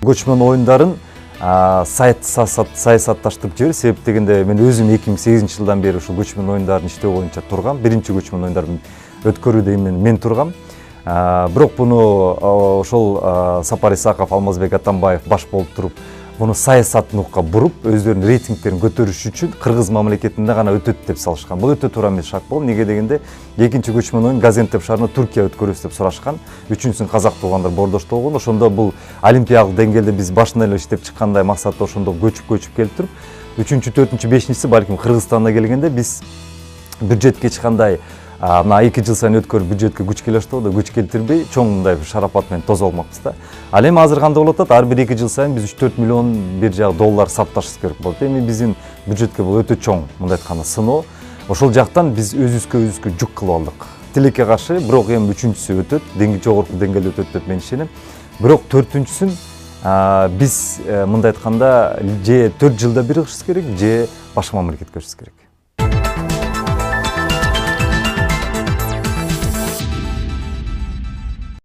Көчмөн оюндарын саясатташтырып жиберди. Себеп дегенде мен өзүм 2008 жылдан бери ушул көчмөн оюндарын иштөө боюнча тургам. Биринчи көчмөн оюндарын өткөрүүдө мен тургам. Бирок буну ошол Сапар Исаков, Алмазбек Атамбаев баш болуп туруп, буну саясат нукка буруп, өздөрүнүн рейтингтерин көтөрүш үчүн Кыргыз мамлекетинде гана өтөт деп салышкан. Бул өтө туура эмес шак болду. Неге дегенде, экинчи көчмөн оюн Газиантеп шаарында Түркия өткөрөбүз деп сурашкан. Үчүнчүсүн казак туугандар бордоштугу болгон. Ошондо бул олимпиялык деңгээлде биз башынан эле иштеп чыккандай максатта ошондо көчүп келип туруп, үчүнчү, төртүнчү, бешинчиси балким Кыргызстанда келгенде биз бюджетке эч кандай мына 2 жыл сайын өткөрүп бюджетке күч келе баштабы, күч келтирбей, чоң мындай шарапат менен тосо алмакпыз да. Ал эми азыр кандай болуп атат? Ар бир 2 жыл сайын биз 3-4 миллион бир жагы доллар сапташыбыз керек болот. Эми биздин бюджетке бул өтө чоң, мындай айтканда, сыноо. Ошол жактан биз өзүбүзгө жүк кылып алдык. Тилекке каршы, бирок эми үчүнчүсү өтөт, жогорку деңгээлде өтөт деп мен ишенем. Бирок төртүнчүсүн биз мындай айтканда же 4 жылда бир кылышыбыз керек, же башка мамлекетке көчүшүбүз керек.